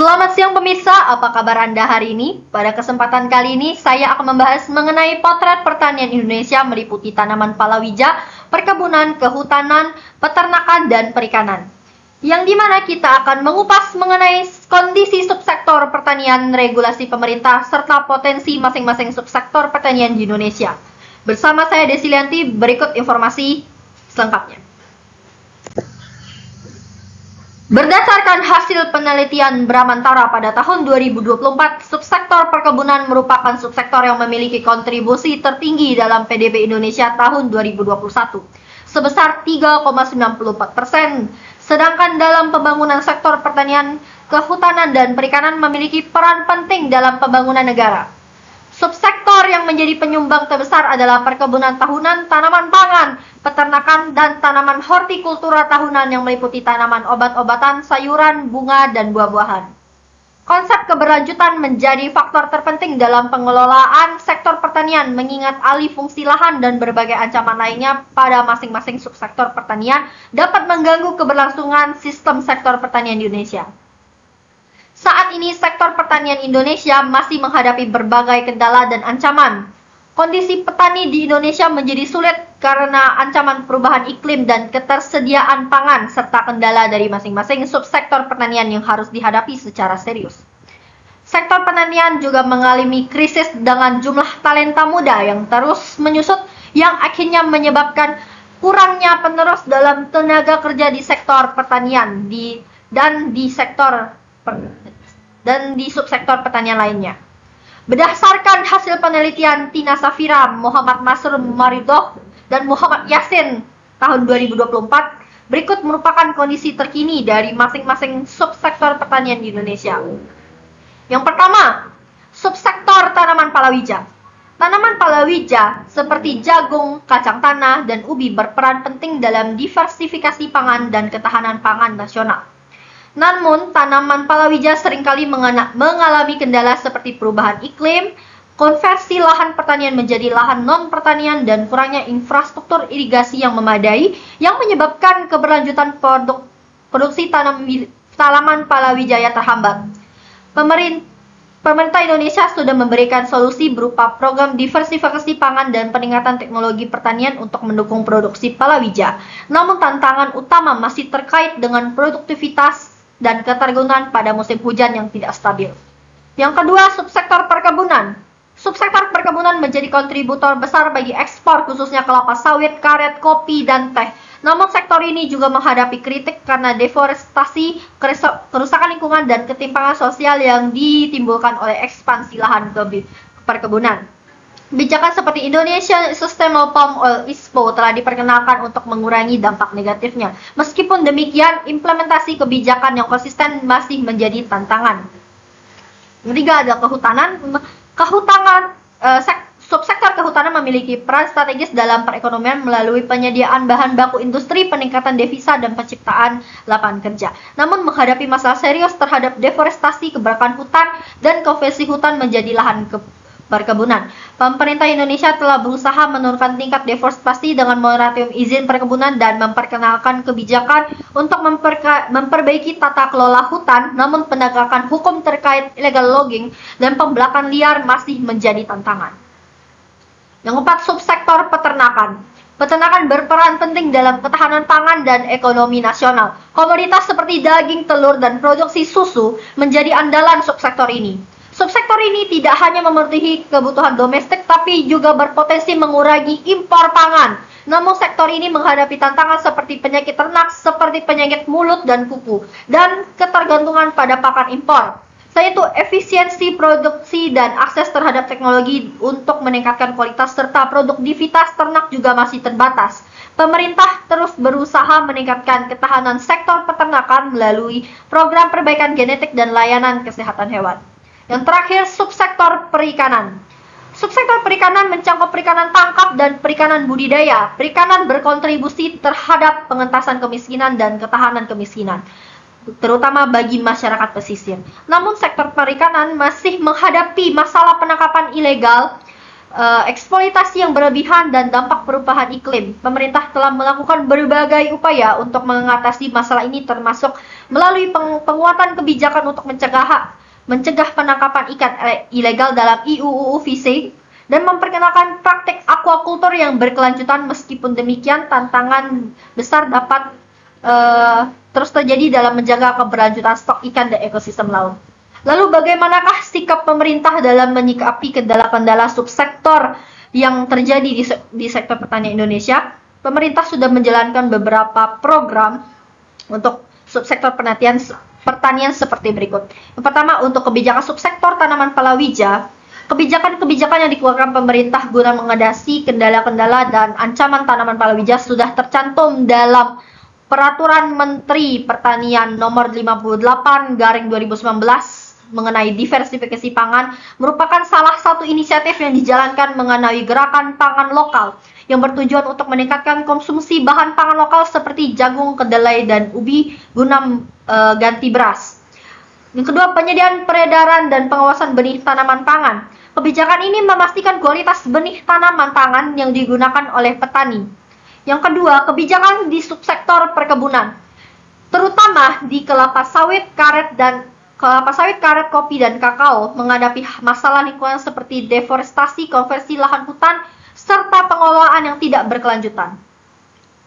Selamat siang pemirsa, apa kabar Anda hari ini? Pada kesempatan kali ini, saya akan membahas mengenai potret pertanian Indonesia meliputi tanaman palawija, perkebunan, kehutanan, peternakan, dan perikanan. Yang dimana kita akan mengupas mengenai kondisi subsektor pertanian, regulasi pemerintah, serta potensi masing-masing subsektor pertanian di Indonesia. Bersama saya Desilianti, berikut informasi selengkapnya. Berdasarkan hasil penelitian Bramantara pada tahun 2024, subsektor perkebunan merupakan subsektor yang memiliki kontribusi tertinggi dalam PDB Indonesia tahun 2021, sebesar 3,94%. Sedangkan dalam pembangunan sektor pertanian, kehutanan, dan perikanan memiliki peran penting dalam pembangunan negara. Subsektor yang menjadi penyumbang terbesar adalah perkebunan tahunan, tanaman pangan, peternakan, dan tanaman hortikultura tahunan yang meliputi tanaman obat-obatan, sayuran, bunga, dan buah-buahan. Konsep keberlanjutan menjadi faktor terpenting dalam pengelolaan sektor pertanian mengingat alih fungsi lahan dan berbagai ancaman lainnya pada masing-masing subsektor pertanian dapat mengganggu keberlangsungan sistem sektor pertanian di Indonesia. Saat ini sektor pertanian Indonesia masih menghadapi berbagai kendala dan ancaman. Kondisi petani di Indonesia menjadi sulit karena ancaman perubahan iklim dan ketersediaan pangan serta kendala dari masing-masing subsektor pertanian yang harus dihadapi secara serius. Sektor pertanian juga mengalami krisis dengan jumlah talenta muda yang terus menyusut yang akhirnya menyebabkan kurangnya penerus dalam tenaga kerja di sektor pertanian dan di subsektor pertanian lainnya. Berdasarkan hasil penelitian Tina Safira, Muhammad Nasr Maridoh, dan Muhammad Yasin tahun 2024, berikut merupakan kondisi terkini dari masing-masing subsektor pertanian di Indonesia. Yang pertama, subsektor tanaman palawija. Tanaman palawija seperti jagung, kacang tanah, dan ubi berperan penting dalam diversifikasi pangan dan ketahanan pangan nasional. Namun, tanaman palawija seringkali mengalami kendala seperti perubahan iklim, konversi lahan pertanian menjadi lahan non-pertanian, dan kurangnya infrastruktur irigasi yang memadai yang menyebabkan keberlanjutan produksi tanaman palawija terhambat. Pemerintah Indonesia sudah memberikan solusi berupa program diversifikasi pangan dan peningkatan teknologi pertanian untuk mendukung produksi palawija. Namun tantangan utama masih terkait dengan produktivitas dan ketergantungan pada musim hujan yang tidak stabil. Yang kedua, subsektor perkebunan. Subsektor perkebunan menjadi kontributor besar bagi ekspor khususnya kelapa sawit, karet, kopi, dan teh. Namun sektor ini juga menghadapi kritik karena deforestasi, kerusakan lingkungan, dan ketimpangan sosial yang ditimbulkan oleh ekspansi lahan perkebunan. Kebijakan seperti Indonesia Sustainable Palm Oil ISPO telah diperkenalkan untuk mengurangi dampak negatifnya. Meskipun demikian, implementasi kebijakan yang konsisten masih menjadi tantangan. Ketiga ada kehutanan. Subsektor kehutanan memiliki peran strategis dalam perekonomian melalui penyediaan bahan baku industri, peningkatan devisa, dan penciptaan lapangan kerja. Namun menghadapi masalah serius terhadap deforestasi, kebakaran hutan, dan konversi hutan menjadi lahan perkebunan. Pemerintah Indonesia telah berusaha menurunkan tingkat deforestasi dengan moratorium izin perkebunan dan memperkenalkan kebijakan untuk memperbaiki tata kelola hutan, namun penegakan hukum terkait illegal logging dan pembelakan liar masih menjadi tantangan. Yang keempat, subsektor peternakan. Peternakan berperan penting dalam ketahanan pangan dan ekonomi nasional. Komoditas seperti daging, telur, dan produksi susu menjadi andalan subsektor ini. Subsektor ini tidak hanya memenuhi kebutuhan domestik, tapi juga berpotensi mengurangi impor pangan. Namun sektor ini menghadapi tantangan seperti penyakit ternak, seperti penyakit mulut dan kuku, dan ketergantungan pada pakan impor. Yaitu efisiensi produksi dan akses terhadap teknologi untuk meningkatkan kualitas serta produktivitas ternak juga masih terbatas. Pemerintah terus berusaha meningkatkan ketahanan sektor peternakan melalui program perbaikan genetik dan layanan kesehatan hewan. Yang terakhir, subsektor perikanan. Subsektor perikanan mencakup perikanan tangkap dan perikanan budidaya. Perikanan berkontribusi terhadap pengentasan kemiskinan dan ketahanan kemiskinan, terutama bagi masyarakat pesisir. Namun sektor perikanan masih menghadapi masalah penangkapan ilegal, eksploitasi yang berlebihan dan dampak perubahan iklim. Pemerintah telah melakukan berbagai upaya untuk mengatasi masalah ini, termasuk melalui penguatan kebijakan untuk mencegah penangkapan ikan ilegal dalam IUU Fishing dan memperkenalkan praktik aquaculture yang berkelanjutan. Meskipun demikian, tantangan besar dapat terus terjadi dalam menjaga keberlanjutan stok ikan dan ekosistem laut. Lalu bagaimanakah sikap pemerintah dalam menyikapi kendala-kendala subsektor yang terjadi di sektor pertanian Indonesia? Pemerintah sudah menjalankan beberapa program untuk subsektor pertanian seperti berikut. Yang pertama, untuk kebijakan subsektor tanaman palawija, kebijakan-kebijakan yang dikeluarkan pemerintah guna mengatasi kendala-kendala dan ancaman tanaman palawija sudah tercantum dalam Peraturan Menteri Pertanian Nomor 58/2019 mengenai diversifikasi pangan, merupakan salah satu inisiatif yang dijalankan mengenai gerakan pangan lokal yang bertujuan untuk meningkatkan konsumsi bahan pangan lokal seperti jagung, kedelai, dan ubi guna ganti beras. Yang kedua, penyediaan, peredaran, dan pengawasan benih tanaman pangan. Kebijakan ini memastikan kualitas benih tanaman pangan yang digunakan oleh petani. Yang kedua, kebijakan di subsektor perkebunan, terutama di kelapa sawit, karet, kopi, dan kakao, menghadapi masalah lingkungan seperti deforestasi, konversi lahan hutan, serta pengelolaan yang tidak berkelanjutan.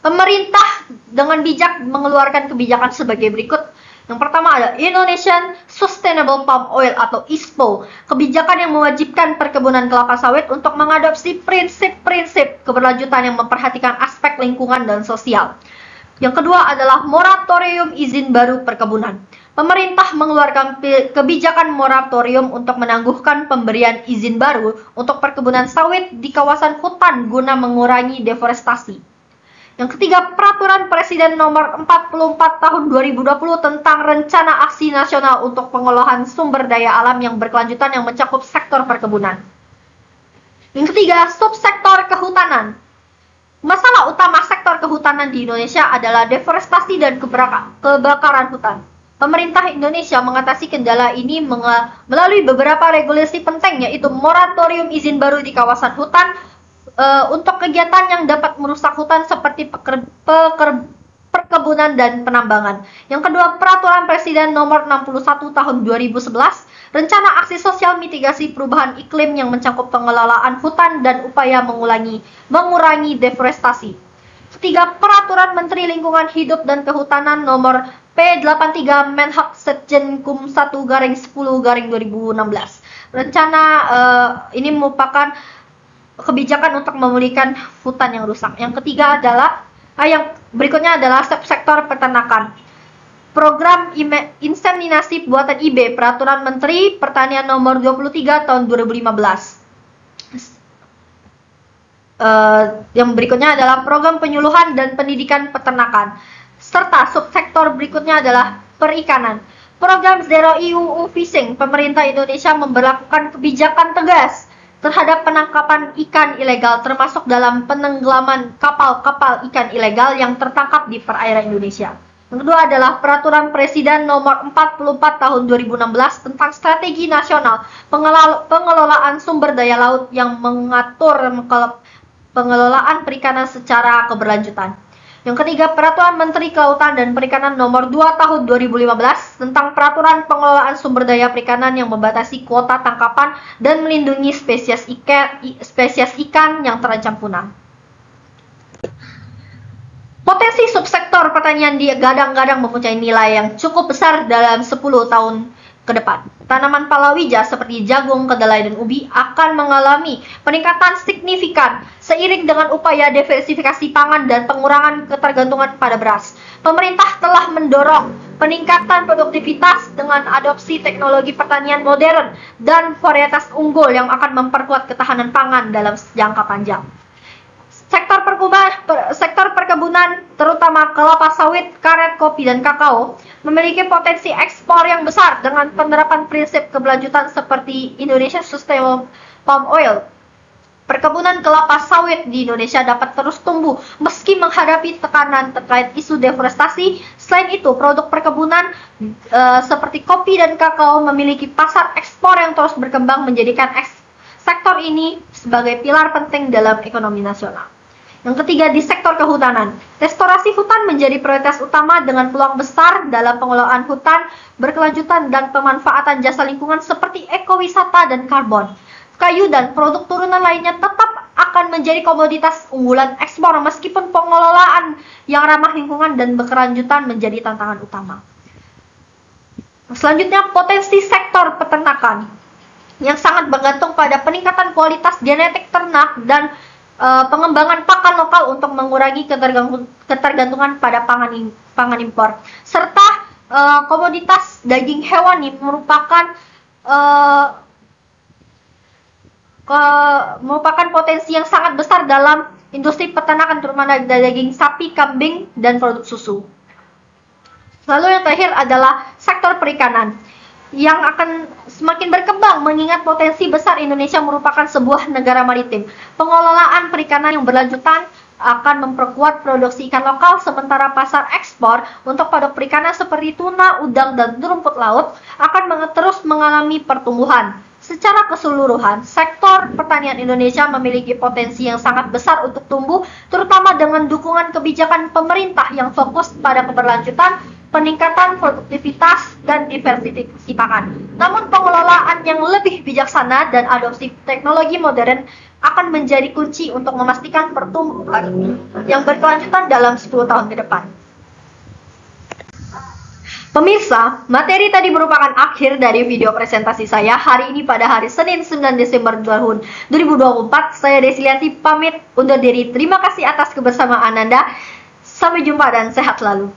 Pemerintah dengan bijak mengeluarkan kebijakan sebagai berikut. Yang pertama ada Indonesian Sustainable Palm Oil atau ISPO, kebijakan yang mewajibkan perkebunan kelapa sawit untuk mengadopsi prinsip-prinsip keberlanjutan yang memperhatikan aspek lingkungan dan sosial. Yang kedua adalah moratorium izin baru perkebunan. Pemerintah mengeluarkan kebijakan moratorium untuk menangguhkan pemberian izin baru untuk perkebunan sawit di kawasan hutan guna mengurangi deforestasi. Yang ketiga, Peraturan Presiden Nomor 44 Tahun 2020 tentang Rencana Aksi Nasional untuk Pengolahan Sumber Daya Alam yang berkelanjutan yang mencakup sektor perkebunan. Yang ketiga, subsektor kehutanan. Masalah utama sektor kehutanan di Indonesia adalah deforestasi dan kebakaran hutan. Pemerintah Indonesia mengatasi kendala ini melalui beberapa regulasi penting, yaitu moratorium izin baru di kawasan hutan untuk kegiatan yang dapat merusak hutan seperti perkebunan dan penambangan. Yang kedua, Peraturan Presiden Nomor 61 Tahun 2011, Rencana Aksi Sosial Mitigasi Perubahan Iklim yang mencakup pengelolaan hutan dan upaya mengurangi deforestasi. Ketiga, Peraturan Menteri Lingkungan Hidup dan Kehutanan Nomor P83 Menhak Setjenkum 1/10/2016. Rencana ini merupakan kebijakan untuk memulihkan hutan yang rusak. Yang ketiga adalah yang berikutnya adalah subsektor peternakan. Program inseminasi buatan IB, Peraturan Menteri Pertanian Nomor 23 Tahun 2015. Yang berikutnya adalah program penyuluhan dan pendidikan peternakan. Serta subsektor berikutnya adalah perikanan. Program Zero IUU Fishing, pemerintah Indonesia memberlakukan kebijakan tegas terhadap penangkapan ikan ilegal, termasuk dalam penenggelaman kapal-kapal ikan ilegal yang tertangkap di perairan Indonesia. Yang kedua adalah Peraturan Presiden Nomor 44 Tahun 2016 tentang Strategi Nasional Pengelolaan Sumber Daya Laut yang mengatur pengelolaan perikanan secara keberlanjutan. Yang ketiga, Peraturan Menteri Kelautan dan Perikanan Nomor 2 Tahun 2015 tentang Peraturan Pengelolaan Sumber Daya Perikanan yang membatasi kuota tangkapan dan melindungi spesies ikan yang terancam punah. Potensi subsektor pertanian digadang-gadang mempunyai nilai yang cukup besar dalam 10 tahun ke depan. Tanaman palawija seperti jagung, kedelai, dan ubi akan mengalami peningkatan signifikan seiring dengan upaya diversifikasi pangan dan pengurangan ketergantungan pada beras. Pemerintah telah mendorong peningkatan produktivitas dengan adopsi teknologi pertanian modern dan varietas unggul yang akan memperkuat ketahanan pangan dalam jangka panjang. Sektor perkebunan, terutama kelapa sawit, karet, kopi, dan kakao, memiliki potensi ekspor yang besar dengan penerapan prinsip keberlanjutan seperti Indonesia Sustainable Palm Oil. Perkebunan kelapa sawit di Indonesia dapat terus tumbuh meski menghadapi tekanan terkait isu deforestasi. Selain itu, produk perkebunan seperti kopi dan kakao memiliki pasar ekspor yang terus berkembang, menjadikan sektor ini sebagai pilar penting dalam ekonomi nasional. Yang ketiga, di sektor kehutanan. Restorasi hutan menjadi prioritas utama dengan peluang besar dalam pengelolaan hutan berkelanjutan dan pemanfaatan jasa lingkungan seperti ekowisata dan karbon. Kayu dan produk turunan lainnya tetap akan menjadi komoditas unggulan ekspor meskipun pengelolaan yang ramah lingkungan dan berkelanjutan menjadi tantangan utama. Selanjutnya, potensi sektor peternakan yang sangat bergantung pada peningkatan kualitas genetik ternak dan pengembangan pakan lokal untuk mengurangi ketergantungan pada pangan impor, serta komoditas daging hewani merupakan potensi yang sangat besar dalam industri peternakan, terutama daging sapi, kambing, dan produk susu. Lalu yang terakhir adalah sektor perikanan yang akan semakin berkembang mengingat potensi besar Indonesia merupakan sebuah negara maritim. Pengelolaan perikanan yang berlanjutan akan memperkuat produksi ikan lokal, sementara pasar ekspor untuk produk perikanan seperti tuna, udang, dan rumput laut akan terus mengalami pertumbuhan. Secara keseluruhan, sektor pertanian Indonesia memiliki potensi yang sangat besar untuk tumbuh, terutama dengan dukungan kebijakan pemerintah yang fokus pada keberlanjutan, peningkatan produktivitas, dan diversifikasi pangan. Namun pengelolaan yang lebih bijaksana dan adopsi teknologi modern akan menjadi kunci untuk memastikan pertumbuhan yang berkelanjutan dalam 10 tahun ke depan. Pemirsa, materi tadi merupakan akhir dari video presentasi saya hari ini pada hari Senin 9 Desember tahun 2024. Saya Desilianti pamit undur diri. Terima kasih atas kebersamaan Anda. Sampai jumpa dan sehat selalu.